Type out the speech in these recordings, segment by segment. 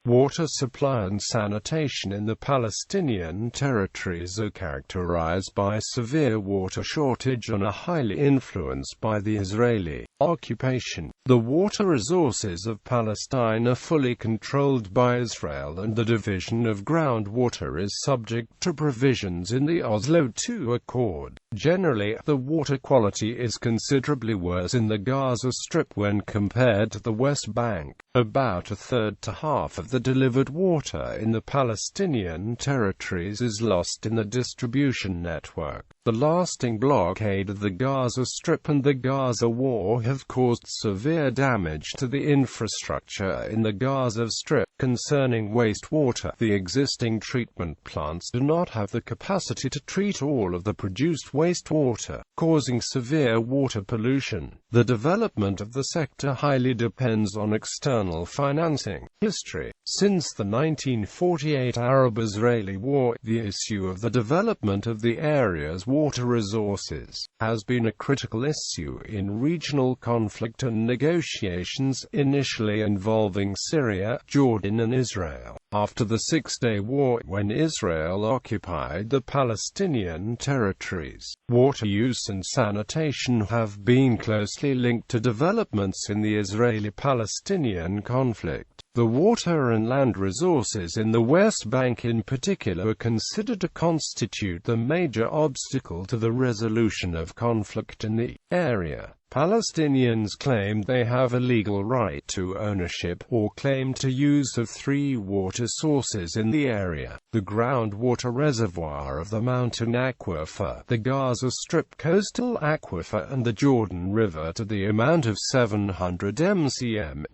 Water supply and sanitation in the Palestinian territories are characterized by severe water shortage and are highly influenced by the Israeli occupation. The water resources of Palestine are fully controlled by Israel, and the division of groundwater is subject to provisions in the Oslo II Accord.Generally, the water quality is considerably worse in the Gaza Strip when compared to the West Bank. About a third to half of the delivered water in the Palestinian territories is lost in the distribution network. The lasting blockade of the Gaza Strip and the Gaza War have caused severe damage to the infrastructure in the Gaza Strip. Concerning wastewater, the existing treatment plants do not have the capacity to treat all of the produced wastewater, causing severe water pollution. The development of the sector highly depends on external financing. History. Since the 1948 Arab-Israeli War, the issue of the development of the area's water resources has been a critical issue in regional conflict and negotiations, initially involving Syria, Jordan and Israel. After the Six-Day War, when Israel occupied the Palestinian territories, water use and sanitation have been closely linked to developments in the Israeli-Palestinian conflict. The water and land resources in the West Bank in particular are considered to constitute the major obstacle to the resolution of conflict in the area. Palestinians claim they have a legal right to ownership or claim to use of three water sources in the area: the groundwater reservoir of the mountain aquifer, the Gaza Strip coastal aquifer and the Jordan River to the amount of 700 mcm.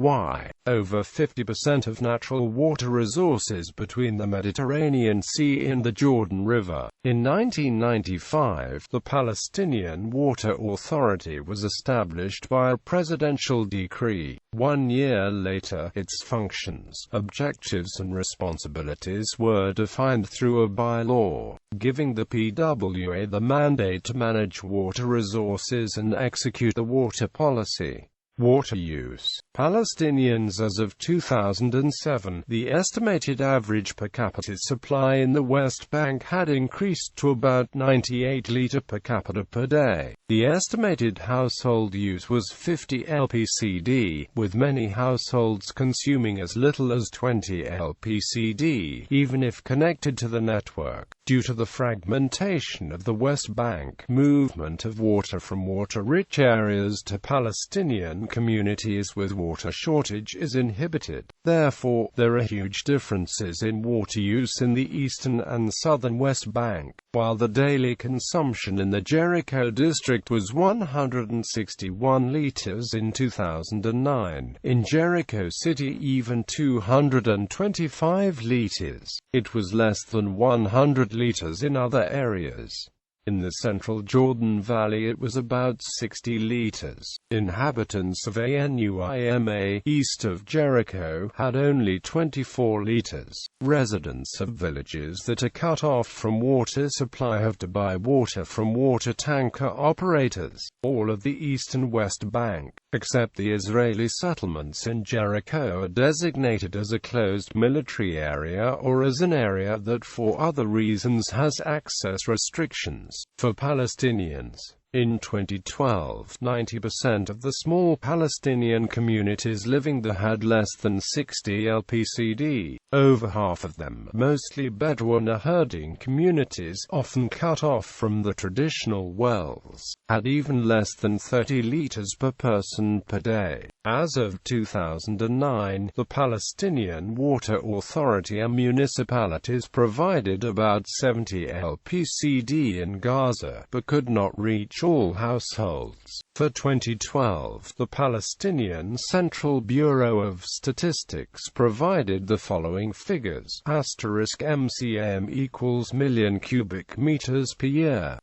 Over 50% of natural water resources between the Mediterranean Sea and the Jordan River. In 1995, the Palestinian Water Authority was established by a presidential decree. 1 year later, its functions, objectives and responsibilities were defined through a bylaw, giving the PWA the mandate to manage water resources and execute the water policy. Water use. Palestinians. As of 2007, the estimated average per capita supply in the West Bank had increased to about 98 litre per capita per day. The estimated household use was 50 lpcd, with many households consuming as little as 20 lpcd, even if connected to the network. Due to the fragmentation of the West Bank, movement of water from water-rich areas to Palestinian communities with water shortage is inhibited. Therefore, there are huge differences in water use in the eastern and southern West Bank. While the daily consumption in the Jericho district was 161 litres in 2009, in Jericho City even 225 litres. It was less than 100 litres in other areas. In the central Jordan Valley it was about 60 litres. Inhabitants of Anuima, east of Jericho, had only 24 litres. Residents of villages that are cut off from water supply have to buy water from water tanker operators. All of the east and west bank, except the Israeli settlements in Jericho, are designated as a closed military area or as an area that for other reasons has access restrictions. For Palestinians, in 2012, 90% of the small Palestinian communities living there had less than 60 lpcd. Over half of them, mostly Bedouin herding communities, often cut off from the traditional wells, had even less than 30 litres per person per day. As of 2009, the Palestinian Water Authority and municipalities provided about 70 lpcd in Gaza, but could not reach all households. For 2012, the Palestinian Central Bureau of Statistics provided the following figures: *MCM equals million cubic meters per year,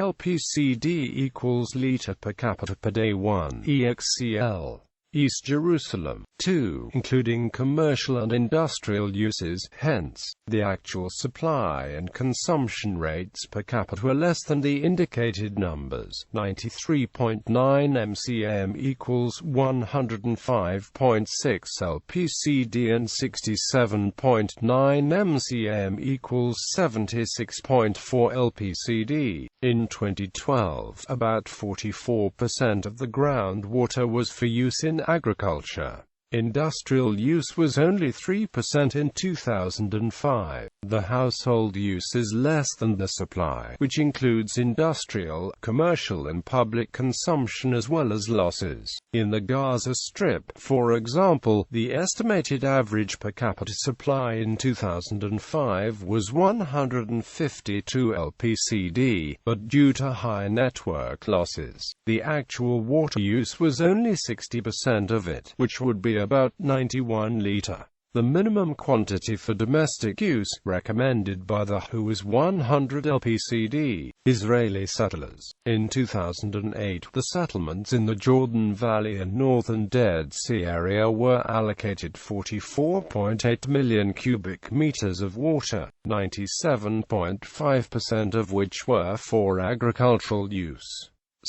*LPCD equals litre per capita per day 1, EXCL. East Jerusalem. 2. Including commercial and industrial uses. Hence, the actual supply and consumption rates per capita were less than the indicated numbers. 93.9 mcm equals 105.6 lpcd and 67.9 mcm equals 76.4 lpcd. In 2012, about 44% of the groundwater was for use in agriculture. Industrial use was only 3% in 2005. The household use is less than the supply, which includes industrial, commercial and public consumption as well as losses. In the Gaza Strip, for example, the estimated average per capita supply in 2005 was 152 lpcd, but due to high network losses, the actual water use was only 60% of it, which would be about 91 litre. The minimum quantity for domestic use, recommended by the WHO, is 100 lpcd. Israeli settlers. In 2008, the settlements in the Jordan Valley and northern Dead Sea area were allocated 44.8 million cubic meters of water, 97.5% of which were for agricultural use.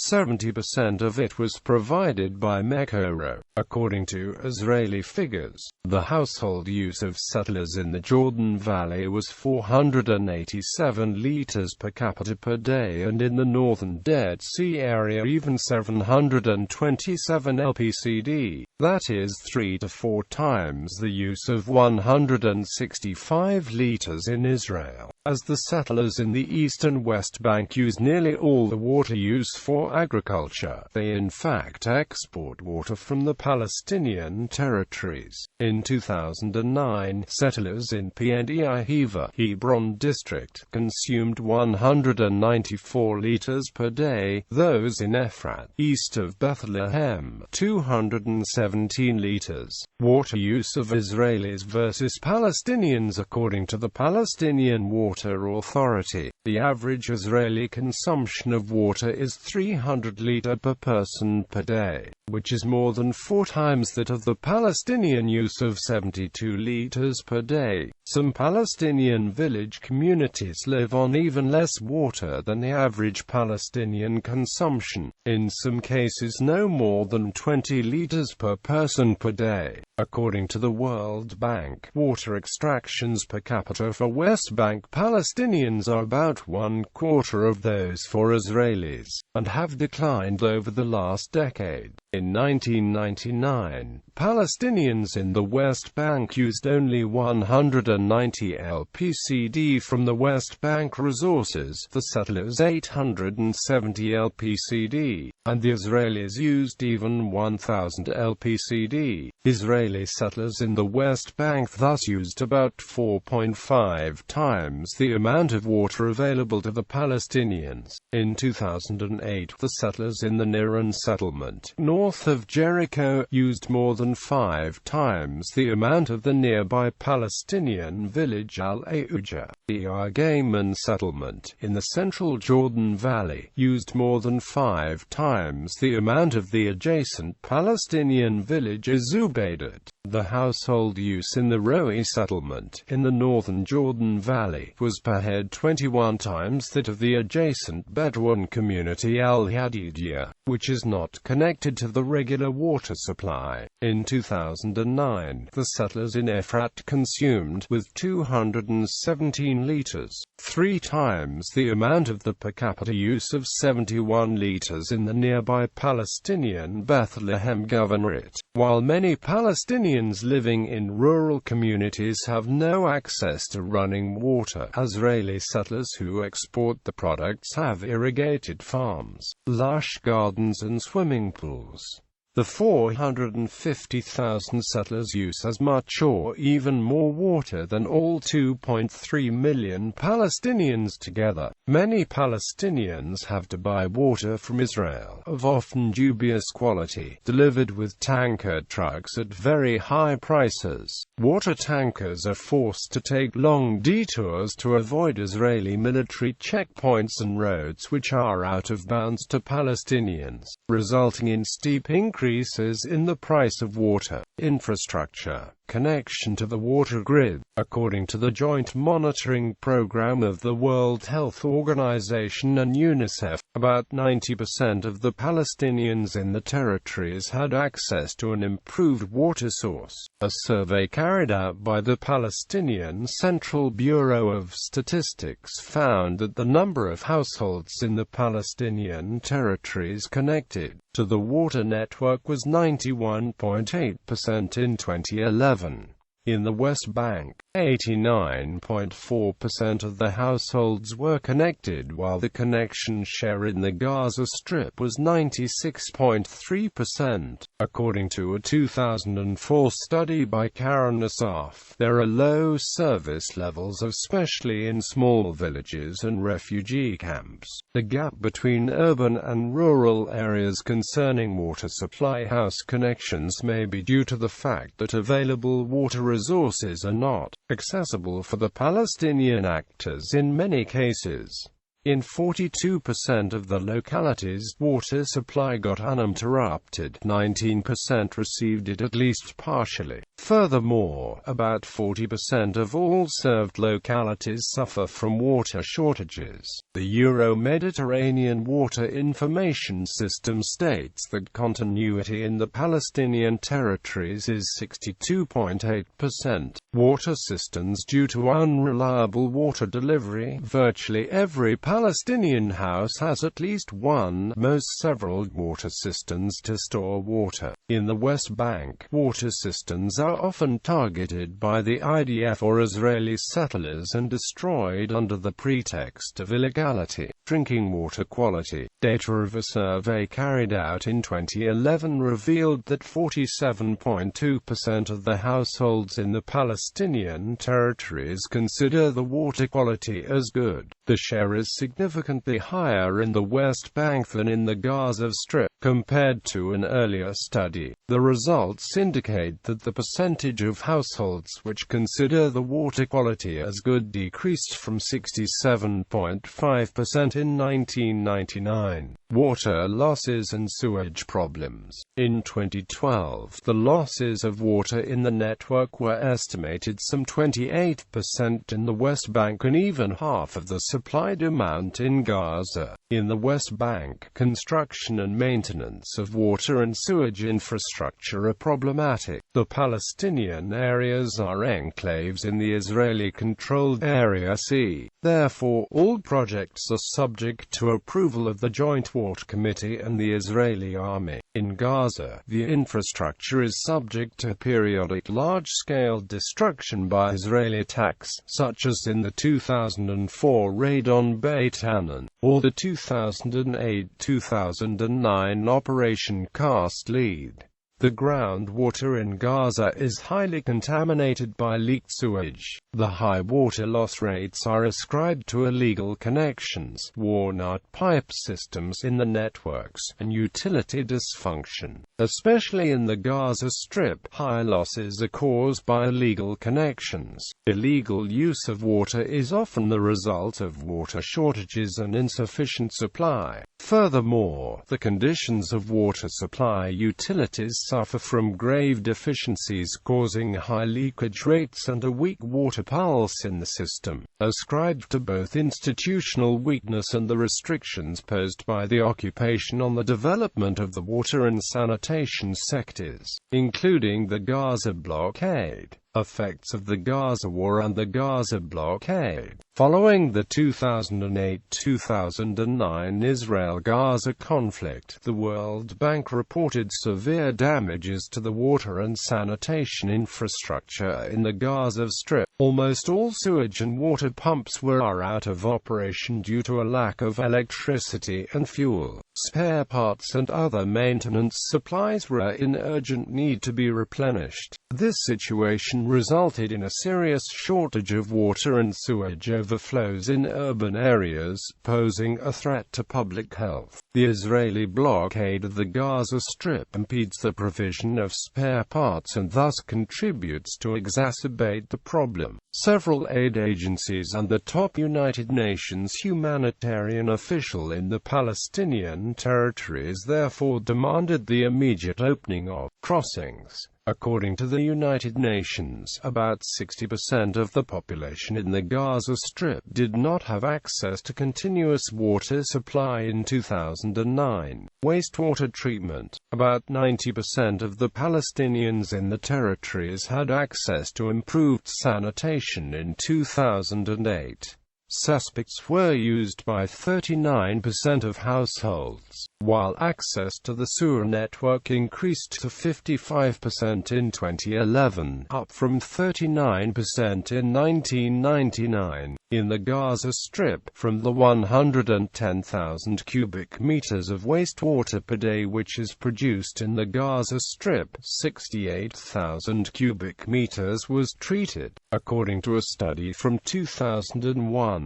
70% of it was provided by Makaristos. According to Israeli figures, the household use of settlers in the Jordan Valley was 487 liters per capita per day, and in the northern Dead Sea area even 727 lpcd. That is 3 to 4 times the use of 165 liters in Israel. As the settlers in the East and West Bank use nearly all the water used for agriculture, they in fact export water from the Palestinian territories. In 2009, settlers in P&E Hebron district consumed 194 liters per day, those in Ephrat, east of Bethlehem, 217 liters. Water use of Israelis versus Palestinians. According to the Palestinian Water Authority, the average Israeli consumption of water is 300 liters per person per day, which is more than 4 times that of the Palestinian use of 72 liters per day. Some Palestinian village communities live on even less water than the average Palestinian consumption, in some cases no more than 20 liters per person per day. According to the World Bank, water extractions per capita for West Bank Palestinians are about 1/4 of those for Israelis, and have declined over the last decade. In 1999, Palestinians in the West Bank used only 190 lpcd from the West Bank resources, the settlers 870 lpcd, and the Israelis used even 1000 lpcd. Israeli settlers in the West Bank thus used about 4.5 times the amount of water available to the Palestinians. In 2008, the settlers in the Niran settlement, north of Jericho, used more than 5 times the amount of the nearby Palestinian village Al-Auja. The Argaman settlement, in the central Jordan Valley, used more than 5 times the amount of the adjacent Palestinian village Zubaydat. The household use in the Roi settlement, in the northern Jordan Valley, was per head 21 times that of the adjacent Bedouin community Al-Hadidiyah, which is not connected to the regular water supply. In 2009, the settlers in Ephrat consumed, with 217 liters, 3 times the amount of the per capita use of 71 liters in the nearby Palestinian Bethlehem Governorate. While many Palestinians living in rural communities have no access to running water, Israeli settlers who export the products have irrigated farms, lush gardens and swimming pools. The 450,000 settlers use as much or even more water than all 2.3 million Palestinians together. Many Palestinians have to buy water from Israel, of often dubious quality, delivered with tanker trucks at very high prices. Water tankers are forced to take long detours to avoid Israeli military checkpoints and roads which are out of bounds to Palestinians, resulting in steep increases increases in the price of water, infrastructure, connection to the water grid. According to the Joint Monitoring Program of the World Health Organization and UNICEF, about 90% of the Palestinians in the territories had access to an improved water source. A survey carried out by the Palestinian Central Bureau of Statistics found that the number of households in the Palestinian territories connected to the water network was 91.8% in 2011. In the West Bank, 89.4% of the households were connected, while the connection share in the Gaza Strip was 96.3%. According to a 2004 study by Makaristos, there are low service levels, especially in small villages and refugee camps. The gap between urban and rural areas concerning water supply house connections may be due to the fact that available water resources are not accessible for the Palestinian actors in many cases. In 42% of the localities, water supply got uninterrupted. 19% received it at least partially. Furthermore, about 40% of all served localities suffer from water shortages. The Euro-Mediterranean Water Information System states that continuity in the Palestinian territories is 62.8%. Water systems due to unreliable water delivery. Virtually every Palestinian house has at least one, most several, water cisterns to store water. In the West Bank, water cisterns are often targeted by the IDF or Israeli settlers and destroyed under the pretext of illegality. Drinking water quality. Data of a survey carried out in 2011 revealed that 47.2% of the households in the Palestinian territories consider the water quality as good. The share is significantly higher in the West Bank than in the Gaza Strip. Compared to an earlier study, the results indicate that the percentage of households which consider the water quality as good decreased from 67.5% in 1999. Water losses and sewage problems. In 2012, the losses of water in the network were estimated some 28% in the West Bank and even half of the supplied amount in Gaza. In the West Bank, construction and maintenance of water and sewage infrastructure are problematic. The Palestinian areas are enclaves in the Israeli-controlled Area C. Therefore, all projects are subject to approval of the Joint Water Committee and the Israeli Army. In Gaza, the infrastructure is subject to periodic large-scale destruction by Israeli attacks, such as in the 2004 raid on Beit Hanun, or the 2008-2009 Operation Cast Lead. The groundwater in Gaza is highly contaminated by leaked sewage. The high water loss rates are ascribed to illegal connections, worn-out pipe systems in the networks, and utility dysfunction. Especially in the Gaza Strip, high losses are caused by illegal connections. Illegal use of water is often the result of water shortages and insufficient supply. Furthermore, the conditions of water supply utilities suffer from grave deficiencies causing high leakage rates and a weak water pulse in the system, ascribed to both institutional weakness and the restrictions posed by the occupation on the development of the water and sanitation sectors, including the Gaza blockade. Effects of the Gaza War and the Gaza blockade. Following the 2008-2009 Israel-Gaza conflict, the World Bank reported severe damages to the water and sanitation infrastructure in the Gaza Strip. Almost all sewage and water pumps were out of operation due to a lack of electricity and fuel. Spare parts and other maintenance supplies were in urgent need to be replenished. This situation resulted in a serious shortage of water and sewage overflows in urban areas, posing a threat to public health. The Israeli blockade of the Gaza Strip impedes the provision of spare parts and thus contributes to exacerbate the problem. Several aid agencies and the top United Nations humanitarian official in the Palestinian territories therefore demanded the immediate opening of crossings. According to the United Nations, about 60% of the population in the Gaza Strip did not have access to continuous water supply in 2009. Wastewater treatment. About 90% of the Palestinians in the territories had access to improved sanitation in 2008. Suspects were used by 39% of households, while access to the sewer network increased to 55% in 2011, up from 39% in 1999. In the Gaza Strip, from the 110,000 cubic meters of wastewater per day which is produced in the Gaza Strip, 68,000 cubic meters was treated, according to a study from 2001.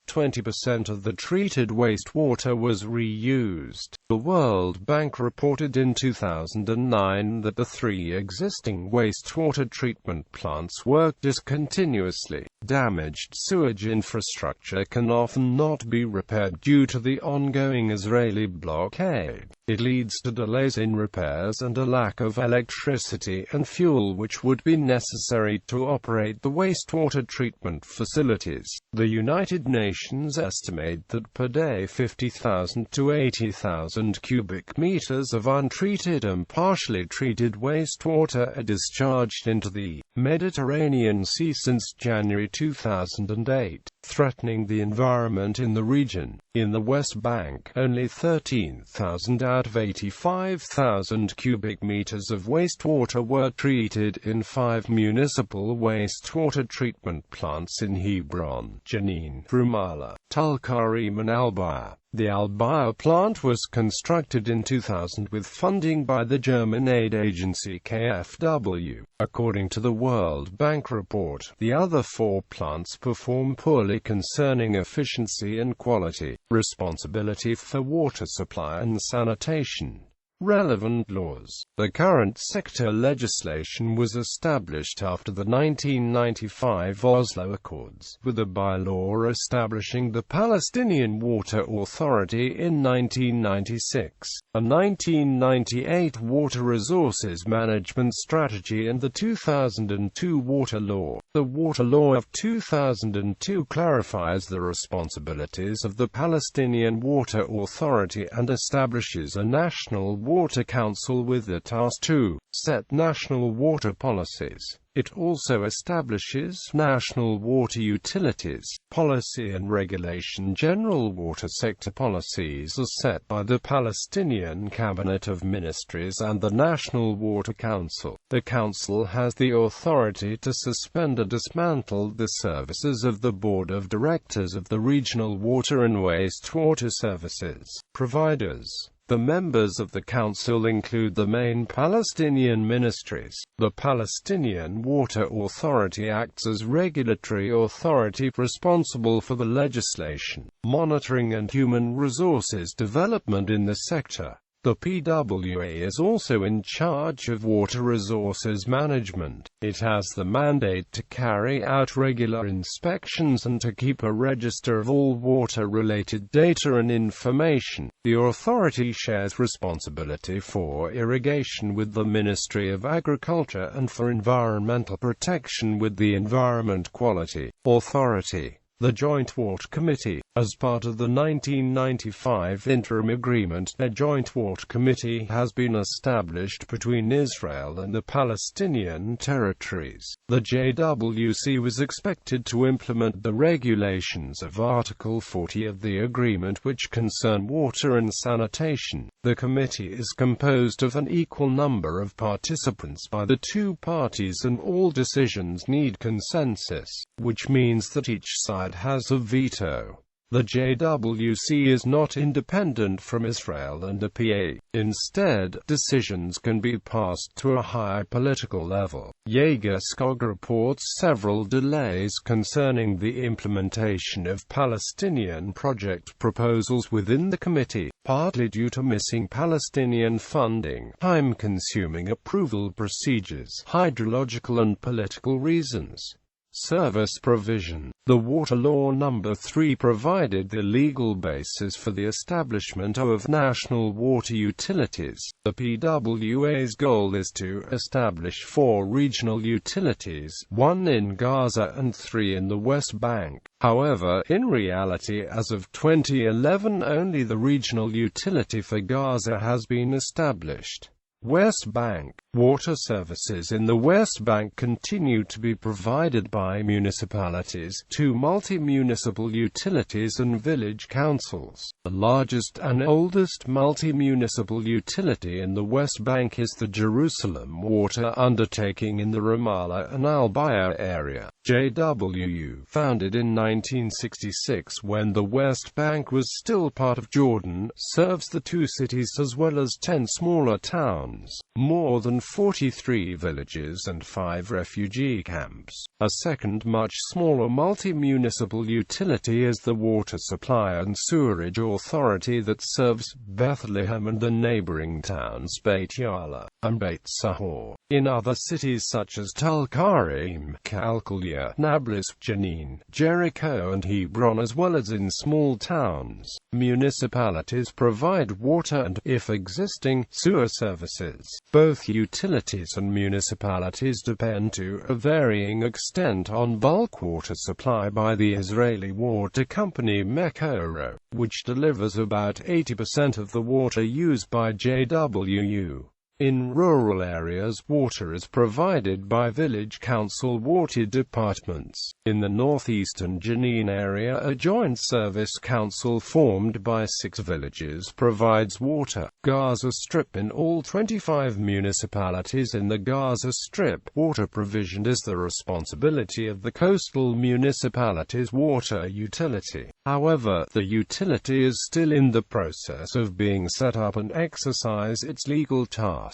20% of the treated wastewater was reused. The World Bank reported in 2009 that the 3 existing wastewater treatment plants work discontinuously. Damaged sewage infrastructure can often not be repaired due to the ongoing Israeli blockade. It leads to delays in repairs and a lack of electricity and fuel which would be necessary to operate the wastewater treatment facilities. The United Nations estimate that per day 50,000 to 80,000 cubic meters of untreated and partially treated wastewater are discharged into the Mediterranean Sea since January 2008, threatening the environment in the region. In the West Bank, only 13,000 out of 85,000 cubic meters of wastewater were treated in 5 municipal wastewater treatment plants in Hebron, Jenin, Ramallah, Tulkarem and Al-Ba'a. The Al-Ba'a plant was constructed in 2000 with funding by the German aid agency KfW. According to the World Bank report, the other 4 plants perform poorly concerning efficiency and quality, responsibility for water supply and sanitation. Relevant laws. The current sector legislation was established after the 1995 Oslo Accords, with a bylaw establishing the Palestinian Water Authority in 1996, a 1998 Water Resources Management Strategy and the 2002 Water Law. The Water Law of 2002 clarifies the responsibilities of the Palestinian Water Authority and establishes a national Water Council with the task to set national water policies. It also establishes national water utilities policy and regulation. General water sector policies are set by the Palestinian Cabinet of Ministries and the National Water Council. The Council has the authority to suspend or dismantle the services of the Board of Directors of the regional water and wastewater services providers. The members of the Council include the main Palestinian ministries. The Palestinian Water Authority acts as regulatory authority responsible for the legislation, monitoring and human resources development in the sector. The PWA is also in charge of water resources management. It has the mandate to carry out regular inspections and to keep a register of all water-related data and information. The authority shares responsibility for irrigation with the Ministry of Agriculture and for environmental protection with the Environment Quality Authority. The Joint Water Committee. As part of the 1995 interim agreement, a Joint Water Committee has been established between Israel and the Palestinian territories. The JWC was expected to implement the regulations of Article 40 of the agreement which concern water and sanitation. The committee is composed of an equal number of participants by the 2 parties and all decisions need consensus, which means that each side has a veto. The JWC is not independent from Israel and the PA. Instead, decisions can be passed to a higher political level. Jaeger-Skog reports several delays concerning the implementation of Palestinian project proposals within the committee, partly due to missing Palestinian funding, time-consuming approval procedures, hydrological and political reasons. Service provision. The Water Law No. 3 provided the legal basis for the establishment of national water utilities. The PWA's goal is to establish 4 regional utilities, 1 in Gaza and 3 in the West Bank. However, in reality as of 2011 only the regional utility for Gaza has been established. West Bank. Water services in the West Bank continue to be provided by municipalities, 2 multi-municipal utilities and village councils. The largest and oldest multi-municipal utility in the West Bank is the Jerusalem Water Undertaking in the Ramallah and Al-Baya area. JWU, founded in 1966 when the West Bank was still part of Jordan, serves the 2 cities as well as 10 smaller towns, more than 43 villages and 5 refugee camps. A second much smaller multi-municipal utility is the Water Supply and Sewerage Authority that serves Bethlehem and the neighboring towns Beit Yala and Beit Sahor. In other cities such as Tulkarem, Kalkalia, Nablus, Jenin, Jericho and Hebron as well as in small towns, municipalities provide water and, if existing, sewer services. Both utilities and municipalities depend to a varying extent on bulk water supply by the Israeli water company Makaristos, which delivers about 80% of the water used by JWU. In rural areas, water is provided by village council water departments. In the northeastern Jenin area, a joint service council formed by 6 villages provides water. Gaza Strip. In all 25 municipalities in the Gaza Strip, water provision is the responsibility of the coastal municipality's water utility. However, the utility is still in the process of being set up and exercise its legal tasks.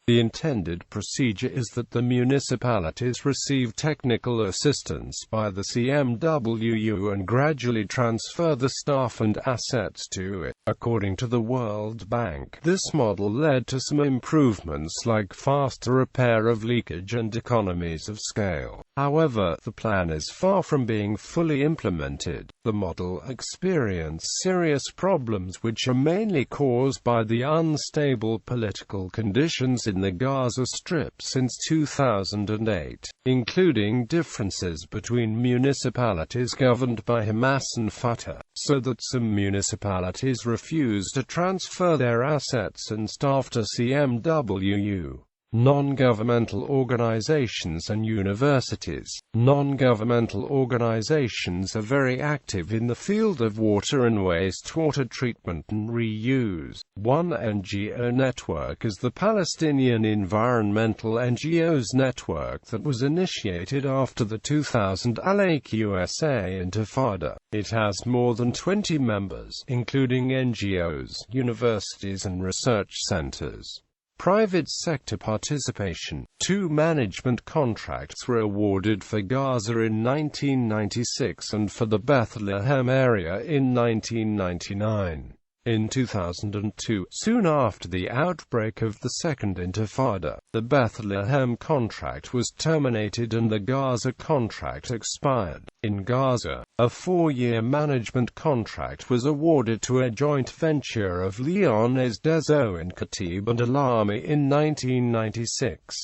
The intended procedure is that the municipalities receive technical assistance by the CMWU and gradually transfer the staff and assets to it. According to the World Bank, this model led to some improvements like faster repair of leakage and economies of scale. However, the plan is far from being fully implemented. The model experienced serious problems which are mainly caused by the unstable political conditions in the Gaza Strip since 2008, including differences between municipalities governed by Hamas and Fatah, so that some municipalities refuse to transfer their assets and staff to CMWU. Non-governmental organizations and universities. Non-governmental organizations are very active in the field of water and wastewater treatment and reuse. One NGO network is the Palestinian Environmental NGOs Network that was initiated after the 2000 Al-USA Intifada. It has more than 20 members, including NGOs, universities and research centers. Private sector participation. 2 management contracts were awarded for Gaza in 1996 and for the Bethlehem area in 1999. In 2002, soon after the outbreak of the Second Intifada, the Bethlehem contract was terminated and the Gaza contract expired. In Gaza, a 4-year management contract was awarded to a joint venture of Lyonès des Eaux and Khatib and Alami in 1996.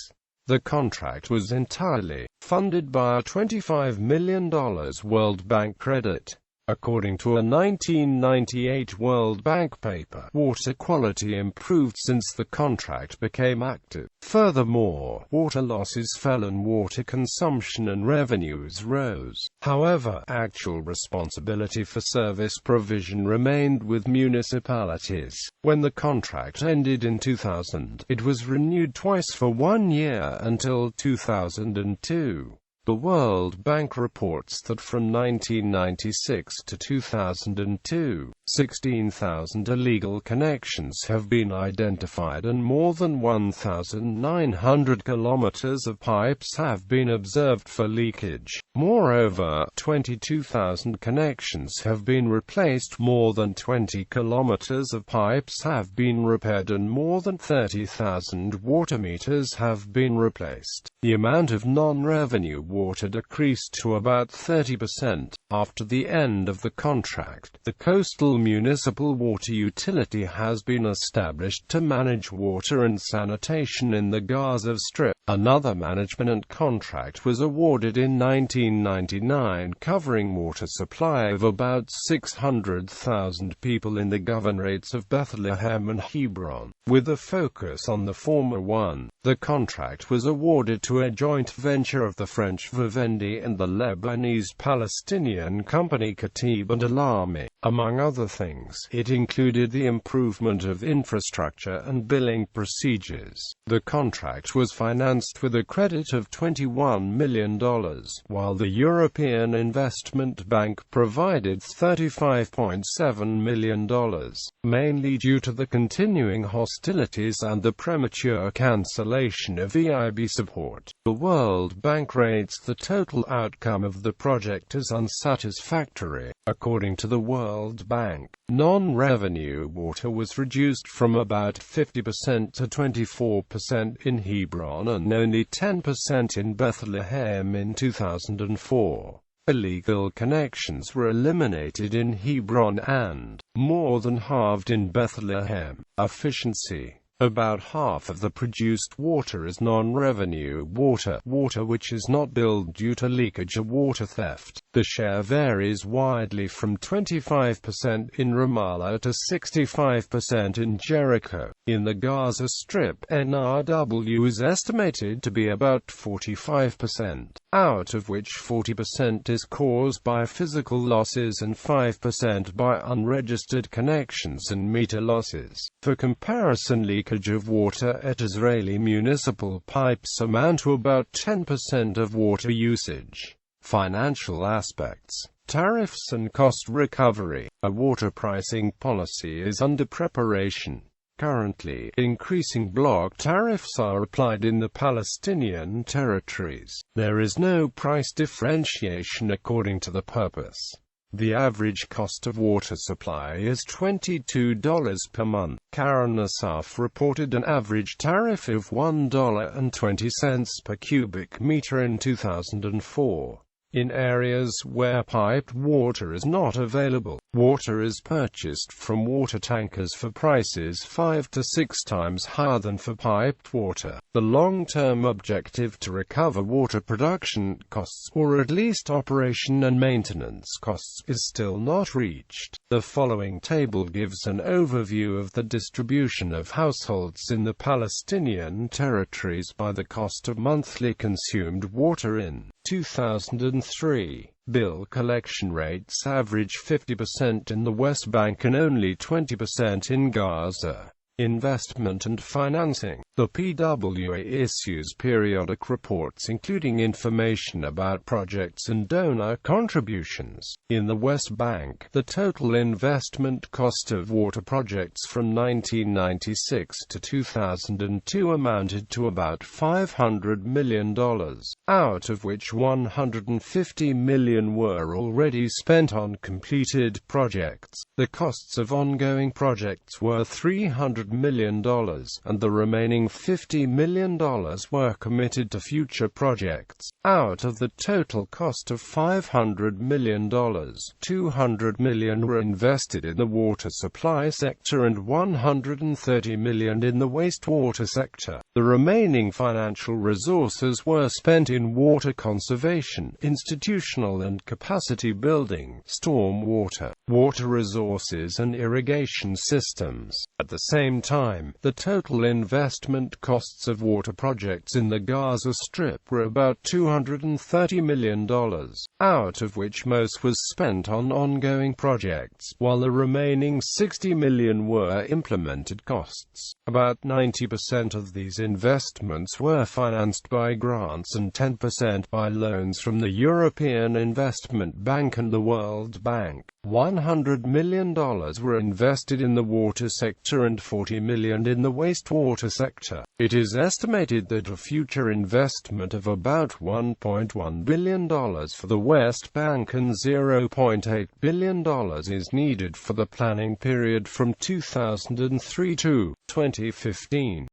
The contract was entirely funded by a $25 million World Bank credit. According to a 1998 World Bank paper, water quality improved since the contract became active. Furthermore, water losses fell and water consumption and revenues rose. However, actual responsibility for service provision remained with municipalities. When the contract ended in 2000, it was renewed twice for 1 year until 2002. The World Bank reports that from 1996 to 2002, 16,000 illegal connections have been identified and more than 1,900 kilometers of pipes have been observed for leakage. Moreover, 22,000 connections have been replaced, more than 20 kilometers of pipes have been repaired, and more than 30,000 water meters have been replaced. The amount of non-revenue water decreased to about 30% after the end of the contract. The Coastal Municipal Water Utility has been established to manage water and sanitation in the Gaza Strip. Another management contract was awarded in 1999 covering water supply of about 600,000 people in the governorates of Bethlehem and Hebron, with a focus on the former one. The contract was awarded to a joint venture of the French Vivendi and the Lebanese-Palestinian company Khatib and Alami. Among other things, it included the improvement of infrastructure and billing procedures. The contract was financed with a credit of $21 million, while the European Investment Bank provided $35.7 million, mainly due to the continuing hostilities and the premature cancellation of EIB support. The World Bank rates the total outcome of the project as unsatisfactory. According to the World Bank, non-revenue water was reduced from about 50% to 24% in Hebron and only 10% in Bethlehem in 2004. Illegal connections were eliminated in Hebron and more than halved in Bethlehem. Efficiency. About half of the produced water is non-revenue water, water which is not billed due to leakage or water theft. The share varies widely from 25% in Ramallah to 65% in Jericho. In the Gaza Strip, NRW is estimated to be about 45%, out of which 40% is caused by physical losses and 5% by unregistered connections and meter losses. For comparison, leakage of water at Israeli municipal pipes amount to about 10% of water usage. Financial aspects. Tariffs and cost recovery. A water pricing policy is under preparation. Currently, increasing block tariffs are applied in the Palestinian territories. There is no price differentiation according to the purpose. The average cost of water supply is $22 per month. Karen Asaf reported an average tariff of $1.20 per cubic meter in 2004. In areas where piped water is not available, water is purchased from water tankers for prices 5 to 6 times higher than for piped water. The long-term objective to recover water production costs, or at least operation and maintenance costs, is still not reached. The following table gives an overview of the distribution of households in the Palestinian territories by the cost of monthly consumed water in 2003. Bill collection rates average 50% in the West Bank and only 20% in Gaza. Investment and financing. The PWA issues periodic reports including information about projects and donor contributions. In the West Bank, the total investment cost of water projects from 1996 to 2002 amounted to about $500 million, out of which $150 million were already spent on completed projects. The costs of ongoing projects were $300 million, and the remaining $50 million were committed to future projects. Out of the total cost of $500 million, $200 million were invested in the water supply sector and $130 million in the wastewater sector. The remaining financial resources were spent in water conservation, institutional and capacity building, storm water, water resources and irrigation systems. At the same time, the total investment costs of water projects in the Gaza Strip were about $230 million, out of which most was spent on ongoing projects, while the remaining $60 million were implemented costs. About 90% of these investments were financed by grants and 10% by loans from the European Investment Bank and the World Bank. $100 million were invested in the water sector and $40 million in the wastewater sector. It is estimated that a future investment of about $1.1 billion for the West Bank and $0.8 billion is needed for the planning period from 2003 to 2015.